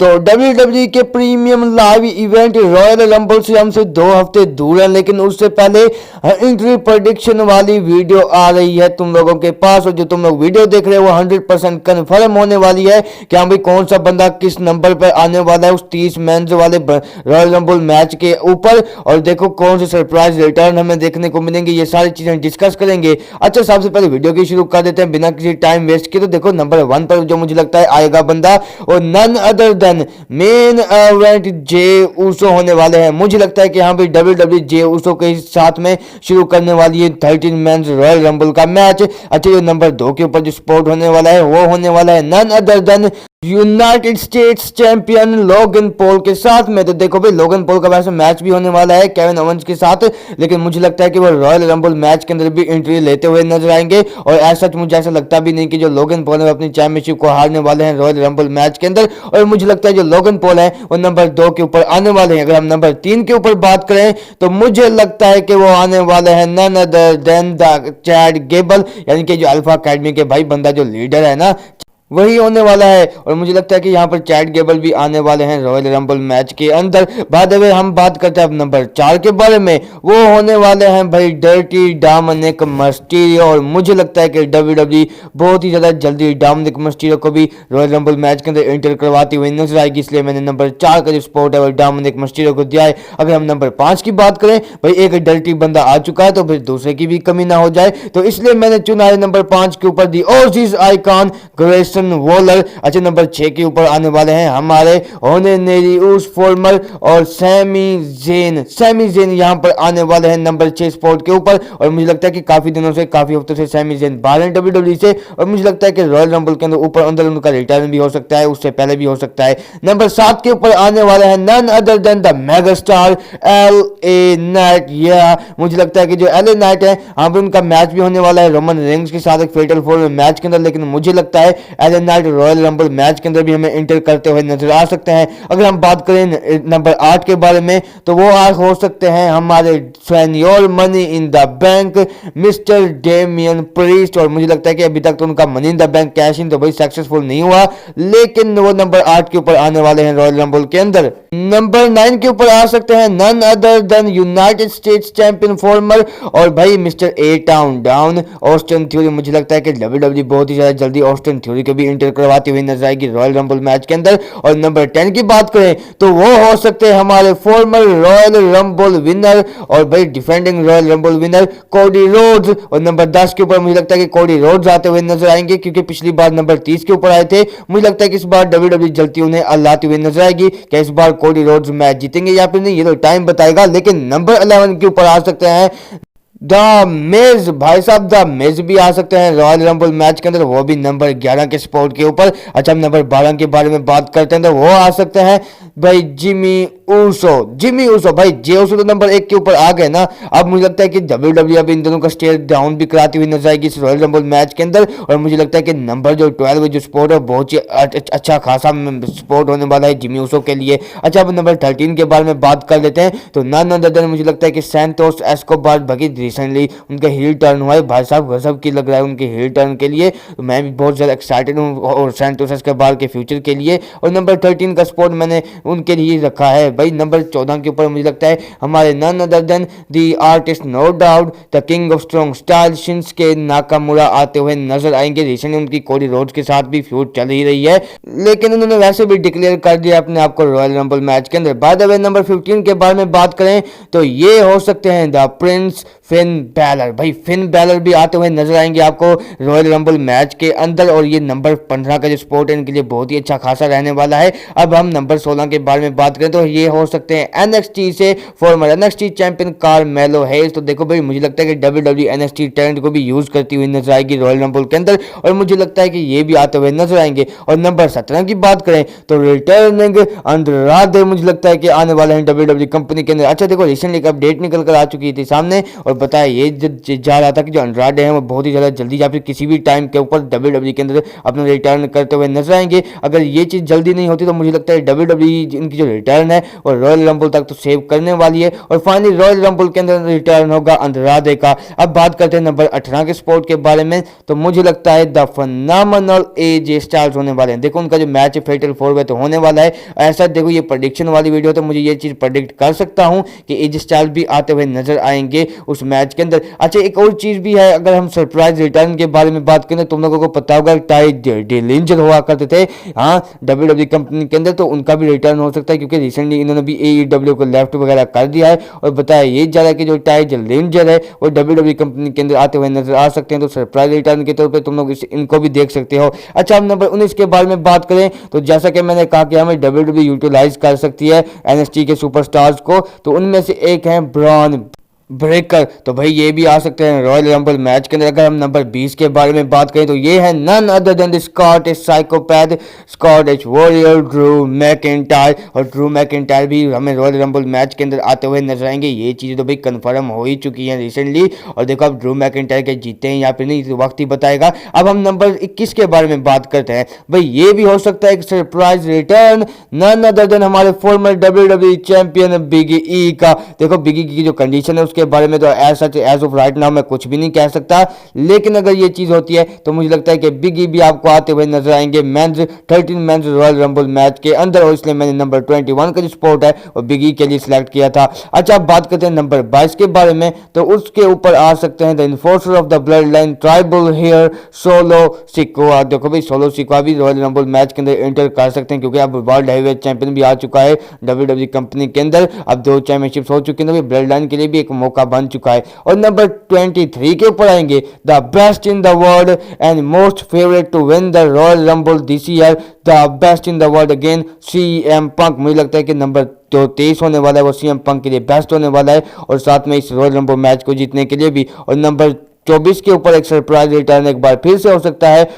तो WWE के premium live event royal rumble से हमसे 2 हफ्ते दूर है, लेकिन उससे पहले एंट्री प्रेडिक्शन वाली वीडियो आ रही है तुम लोगों के पास। और जो तुम लोग वीडियो देख रहे हो वो 100% कन्फर्म होने वाली है कि हाँ भाई कौन सा बंदा किस नंबर पर आने वाला है उस 30 मेंस वाले रॉयल रंबल मैच के ऊपर। और देखो कौन से सरप्राइज रिटर्न हमें देखने को मिलेंगे, ये सारी चीजें डिस्कस करेंगे। अच्छा, सबसे पहले वीडियो की शुरू कर देते हैं बिना किसी टाइम वेस्ट किए। तो देखो नंबर 1 पर जो मुझे लगता है आएगा बंदा और none other than main event Jey Uso होने वाले हैं। मुझे लगता है कि यहाँ पे WWE जे ऊसो के साथ में शुरू करने वाली है 13 मेंस रॉयल रंबल का मैच। अच्छा, जो नंबर 2 के ऊपर जो स्पॉट होने वाला है वो होने वाला है none other than United States champion Logan Paul के साथ में। तो देखो भाई लोगन पॉल का वैसे मैच भी होने वाला है केविन ओवेंस के साथ, लेकिन मुझे लगता है कि वो रॉयल रंबल मैच के अंदर भी एंट्री लेते हुए नजर आएंगे। और ऐसा मुझे ऐसा लगता भी नहीं कि जो लोगन पॉल है अपनी चैंपियनशिप को हारने वाले हैं रॉयल रंबल मैच के अंदर। और मुझे लगता है जो लोगन पॉल है वो नंबर 2 के ऊपर आने वाले हैं। अगर हम नंबर 3 के ऊपर बात करें तो मुझे लगता है कि वो आने वाले हैं none other than the Chad Gable, यानी कि जो अल्फा अकेडमी के भाई बंदा जो लीडर है ना वही होने वाला है। और मुझे लगता है कि यहाँ पर चैट गेबल भी आने वाले हैं रॉयल रंबल मैच के अंदर। बाद में हम बात करते हैं अब नंबर 4 के बारे में, वो होने वाले हैं भाई डर्टी डोमिनिक मिस्टीरियो। और मुझे लगता है कि WWE बहुत ही ज़्यादा जल्दी डोमिनिक मिस्टीरियो को भी रॉयल रंबल मैच के अंदर एंटर करवाती हुई नजर आएगी, इसलिए मैंने नंबर 4 का जो स्पॉट है वो डोमिनिक मिस्टीरियो को दिया है। अगर हम नंबर 5 की बात करें, भाई एक डर्टी बंदा आ चुका है तो फिर दूसरे की भी कमी ना हो जाए, तो इसलिए मैंने चुना है नंबर 5 के ऊपर दी ओजीज आइकॉन ग्रेस वॉलर। अच्छा, नंबर 6 के ऊपर आने वाले हैं हमारे ऑनरेरी उस फॉर्मर और सैमी जेन यहाँ पर आने वाले हैं नंबर 6 स्पॉट के ऊपर। और मुझे लगता है कि काफी दिनों से काफी हफ्तों से सैमी जेन बाहर हैं WWE से, और मुझे लगता है कि रॉयल रंबल के अंदर ऊपर अंदर उनका रिटर्न भी हो सकता है, उससे पहले भी हो सकता है। नंबर 7 के ऊपर आने वाले हैं none other than the mega star LA Knight. या मुझे लगता है कि जो LA नाइट है यहाँ पर उनका मैच भी होने वाला है रोमन रेंज के साथ एक फेटल 4 मैच के अंदर, लेकिन मुझे लगता है LA night royal Rumble match के अंदर भी हमें एंटर करते हुए नजर आ सकते हैं। अगर हम बात करें नंबर 8 के बारे में तो वो हो सकते हैं हमारे senior money in the bank mister Damien priest. और मुझे लगता है कि अभी तक तो उनका money in the bank cash in तो भाई सक्सेसफुल नहीं हुआ, लेकिन वो नंबर 8 के ऊपर आने वाले हैं रॉयल रंबल के अंदर। नंबर 9 के ऊपर आ सकते हैं none other than United States champion former और भाई mister A town down Austin Theory. मुझे लगता है कि WWE बहुत ही ज्यादा जल्दी ऑस्टिन थ्योरी को भी इंटर करवाती हुई नजर आएगी रॉयल रंबल मैच के अंदर। और नंबर 10 की बात करें तो वो हो सकते हैं हमारे फॉर्मर रॉयल रंबल विनर और भाई defending royal rumble winner Cody Rhodes. और नंबर 10 के ऊपर मुझे लगता है कि कोडी रोड्स आते हुए नजर आएंगे, क्योंकि पिछली बार नंबर 30 के ऊपर आए थे। मुझे लगता है कि इस बार WWE जल्दी उन्हें लाती हुई नजर आएगी कि इस बार कोडी रोड्स मैच जीतेंगे या फिर नहीं, ये तो टाइम बताएगा। लेकिन नंबर 11 के ऊपर आ सकते हैं द मेज, भाई साहब द मेज भी आ सकते हैं रॉयल रंबल मैच के अंदर, वो भी नंबर 11 के स्पॉट के ऊपर। अच्छा, हम नंबर 12 के बारे में बात करते हैं तो वो आ सकते हैं भाई जिमी ऊसो भाई जे ऊसो तो नंबर 1 के ऊपर आ गए ना। अब मुझे लगता है कि WWE अब इन दोनों का स्टेयर डाउन भी कराती हुई नजर आएगी इस रॉयल रंबल मैच के अंदर। और मुझे लगता है कि नंबर जो 12 जो स्पॉट है बहुत ही अच्छा खासा स्पॉट होने वाला है जिमी ऊसो के लिए। अच्छा, अब नंबर 13 के बारे में बात कर लेते हैं तो नन अदर देन मुझे लगता है कि सैंटोस एस्कोबार बाकी रिसेंटली उनका हील टर्न हुआ है, भाई साहब गजब की लग रहा है उनके हील टर्न के लिए, तो मैं भी बहुत ज़्यादा एक्साइटेड हूँ और सैंटोस एस्कोबार के फ्यूचर के लिए। और नंबर 13 का स्पॉट मैंने उनके लिए रखा है। भाई नंबर 14 के ऊपर मुझे लगता है हमारे none other than the artist no doubt the king of strong style Shinsuke Nakamura आते हुए नजर आएंगे। रिसेंटली उनकी कोडी रोड्स के साथ भी फ्यूड चल ही रही है, लेकिन उन्होंने वैसे भी डिक्लेयर कर दिया अपने आप को रॉयल रंबल मैच के अंदर। बाय द वे नंबर 15 के बारे में बात करें तो ये हो सकते हैं द प्रिंस फिन बैलर। भाई फिन बैलर भी आते हुए नजर आएंगे आपको रॉयल रंबल मैच के अंदर, और ये नंबर 15 का जो स्पॉट है इनके लिए बहुत ही अच्छा खासा रहने वाला है। अब हम नंबर 16 के बारे में बात करें तो ये हो सकते हैं NXT से फॉर्मर NXT चैंपियन कार्मेलो हेज। तो देखो भाई मुझे लगता है कि WWE NXT टैलेंट को भी यूज करती हुई नजर आएगी रॉयल रंबल के अंदर, और मुझे लगता है कि ये भी आते हुए नजर आएंगे। और नंबर 17 की बात करें तो रिटर्निंग अंद्रादे मुझे लगता है कि आने वाले हैं WWE कंपनी के अंदर। अच्छा देखो रिसेंटली एक अपडेट निकल कर आ चुकी थी सामने, और बताया ये जा रहा था कि जो अंड्राडे हैं वो बहुत ही ज़्यादा जल्दी या फिर किसी भी टाइम के ऊपर WWE के अंदर अपना रिटर्न करते हुए नजर आएंगे। अगर ये चीज़ जल्दी नहीं होती तो मुझे लगता है WWE इनकी जो रिटर्न है वो रॉयल रंबल तक तो सेव करने वाली है और फाइनली रॉयल रंबल के अंदर रिटर्न होगा अंड्राडे का। अब बात करते हैं नंबर 18 के स्पॉट के बारे में, तो मुझे लगता है द फिनोमिनल एजे स्टाइल्स होने वाले हैं। देखो उनका जो मैच है फेटल 4 वे तो होने वाला है। ऐसा देखो ये प्रेडिक्शन वाली वीडियो तो मुझे ये चीज़ प्रेडिक्ट कर सकता हूं कि एजे स्टाइल्स भी आते हुए नजर आएंगे उस मैच के अंदर। अच्छा एक और चीज़ भी है, अगर हम सरप्राइज रिटर्न के बारे में बात करें, तुम लोगों को पता होगा टाई डिलिंजर हुआ करते थे हाँ WWE कंपनी के अंदर, तो उनका भी रिटर्न हो सकता है क्योंकि रिसेंटली इन्होंने भी AEW को लेफ्ट वगैरह कर दिया है और बताया ये जा रहा है कि जो टाई डिलिंजर है वो WWE कंपनी के अंदर आते हुए नजर आ सकते हैं। तो सरप्राइज रिटर्न के तौर पे तुम लोग इनको भी देख सकते हो। अच्छा अब नंबर 19 के बारे में बात करें, तो जैसा कि मैंने कहा कि हमें WWE यूटिलाइज कर सकती है NXT के सुपरस्टार्स को, तो उनमें से एक है ब्रॉन ब्रेकर। तो भाई ये भी आ सकते हैं रॉयल रंबल मैच के अंदर। अगर हम नंबर 20 के बारे में बात करें तो ये है none other than the Scottish psychopath Scottish warrior Drew McIntyre, और ड्रू मैकिंटायर भी हमें रॉयल रंबल मैच के अंदर आते हुए नजर आएंगे। ये चीज़ें तो भाई कंफर्म हो ही चुकी हैं रिसेंटली, और देखो अब ड्रू मैकिंटायर के जीते हैं या फिर नहीं तो वक्त ही बताएगा। अब हम नंबर 21 के बारे में बात करते हैं। भाई ये भी हो सकता है एक surprise return none other than हमारे former WWE champion Biggie E का। देखो बिगी की जो कंडीशन है के बारे में तो एज ऑफ राइट नाउ मैं कुछ भी नहीं कह सकता, लेकिन अगर ये चीज होती है तो मुझे लगता है कि बिगी भी आपको आते हुए नजर आएंगे men's 13 men's Royal Rumble match के अंदर, और इसलिए मैंने नंबर 21 का जो स्पॉट है वो बिगी के लिए सिलेक्ट किया था। अच्छा अब बात करते हैं नंबर 22 के बारे में, तो उसके ऊपर आ सकते हैं the enforcer of the bloodline tribal heir Solo Sikoa. देखो भाई सोलो सिकोआ भी रॉयल रंबल मैच के अंदर एंटर कर सकते हैं क्योंकि अब वर्ल्ड हैवीवेट चैंपियन भी आ चुका है WWE कंपनी के अंदर। अब 2 चैंपियनशिप्स हो चुके हैं, ब्लड लाइन के लिए भी एक मौका बन चुका है। और नंबर 23 के ऊपर आएंगे the best in the world and most favourite to win the Royal Rumble this year the best in the world again CM Punk. मुझे लगता है कि नंबर जो 23 होने वाला है वो CM पंक के लिए बेस्ट होने वाला है और साथ में इस रॉयल रंबल मैच को जीतने के लिए भी। और नंबर 24 के ऊपर एक सरप्राइज रिटर्न एक बार फिर से हो सकता है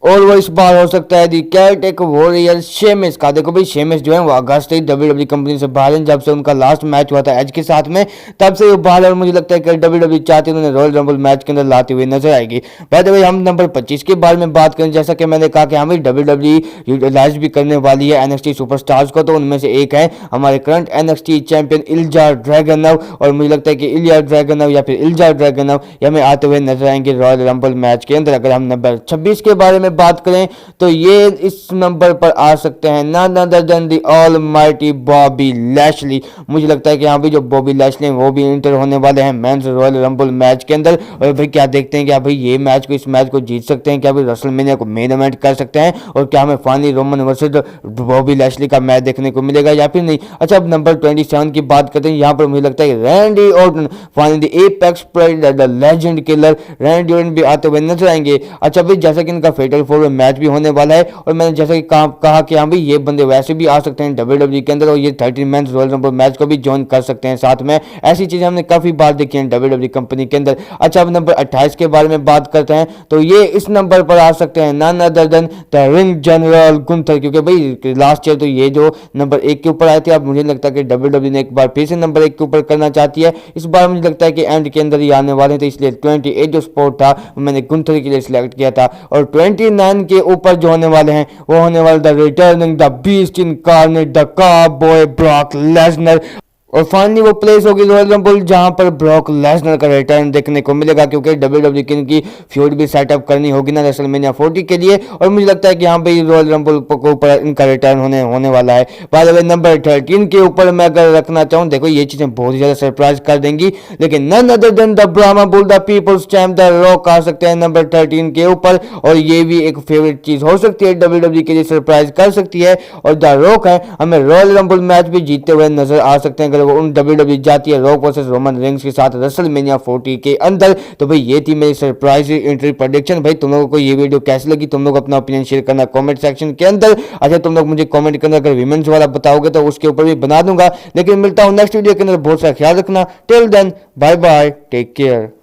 और वो इस बार हो सकता है दी कैरेटेक वॉरियर शेमिस का। देखो भाई शेमिस जो है वो अगस्त ही WWE कंपनी से बाहर हैं, जब से उनका लास्ट मैच हुआ था एज के साथ में तब से वो बाहर, और मुझे लगता है कि WWE चाहते हैं उन्हें रॉयल रंबल मैच के अंदर लाते हुए नजर आएगी। बाय द वे हम नंबर 25 के बारे में बात करें, जैसा कि मैंने कहा कि हमें WWE यूटिलाइज भी करने वाली है NXT सुपरस्टार्स को, तो उनमें से एक है हमारे करंट NXT चैंपियन इल्जा ड्रैगनव, और मुझे लगता है कि इलिया ड्रैगनव या फिर इल्जा ड्रैगनव ये हमें आते हुए नजर आएंगे रॉयल रंबल मैच के अंदर। अगर हम नंबर 26 के बारे में बात करें तो ये इस नंबर पर आ सकते हैं none other than the almighty Bobby Lashley. मुझे लगता है कि यहाँ भी जो बॉबी लैशली वो भी इंटर होने वाले हैं मेंस रॉयल रंबल मैच के अंदर। और भाई क्या देखते हैं क्या भाई ये मैच को इस मैच को जीत सकते हैं क्या, भाई रेसलमेनिया को मेन इवेंट कर सकते हैं, और क्या हमें finally Roman versus Bobby Lashley का मैच देखने को मिलेगा या फिर नहीं। अच्छा अब नंबर 27 की बात करते हैं, यहाँ पर मुझे लगता है Randy Orton finally apex predator the legend killer Randy Orton भी आते हुए नजर आएंगे। अच्छा भाई जैसा कि इनका फेटल 4 में मैच भी होने वाला है, और मैंने जैसा कि कहा कि हाँ भाई ये बंदे वैसे भी आ सकते हैं WWE के अंदर, और ये 13 मेंस रॉयल रंबल मैच को भी ज्वाइन कर सकते हैं साथ में। ऐसी चीजें हमने काफी बार देखी हैं WWE कंपनी के अंदर। अच्छा अब नंबर 28 के बारे में बात करते हैं, तो ये इस नंबर पर आ सकते हैं none other than the ring general Gunther, क्योंकि भाई लास्ट ईयर तो ये जो नंबर 1 के ऊपर आए थे, अब मुझे लगता है कि WWE ने एक बार फिर से नंबर 1 के ऊपर करना चाहती है। इस बार मुझे लगता है कि एंड के अंदर ही आने वाले हैं, तो इसलिए 28 जो स्पॉट था मैंने गुंथर के लिए सिलेक्ट किया था। और 29 के ऊपर जो होने वाले हैं वो होने वाले the returning the beast incarnate the carboy Brock Lesnar. और फाइनली वो प्लेस होगी रॉयल रंबल जहां पर ब्रॉक लेसनर का रिटर्न देखने को मिलेगा, क्योंकि WWE की फ्यूड भी सेटअप करनी होगी ना रेसलमेनिया 40 के लिए, और मुझे लगता है कि यहाँ पे रॉयल रंबल के ऊपर इनका रिटर्न होने वाला है। बाय द वे नंबर 13 के ऊपर मैं अगर रखना चाहूँ, देखो ये चीजें बहुत ही ज्यादा सरप्राइज कर देंगी, लेकिन none other than the Brahma bull the people's champ the Rock आ सकते हैं नंबर 13 के ऊपर, और ये भी एक फेवरेट चीज हो सकती है WWE के लिए, सरप्राइज कर सकती है। और द रॉक है हमें रॉयल रंबल मैच भी जीतते हुए नजर आ सकते हैं अगर वो उन WWE जाती है रॉक वर्सेस रोमन रेंस के साथ रेसलमेनिया 40 के अंदर। तो भाई ये थी मेरी सरप्राइज एंट्री प्रेडिक्शन। भाई तुम लोगों को ये वीडियो कैसी लगी, तुम लोग अपना ओपिनियन शेयर करना कमेंट सेक्शन के अंदर। अच्छा तुम लोग मुझे कमेंट करना अगर विमेंस वाला बताओगे तो उसके ऊपर भी बना दूंगा, लेकिन मिलता हूं नेक्स्ट वीडियो के अंदर। बहुत सारा ख्याल रखना, till then bye bye, take care.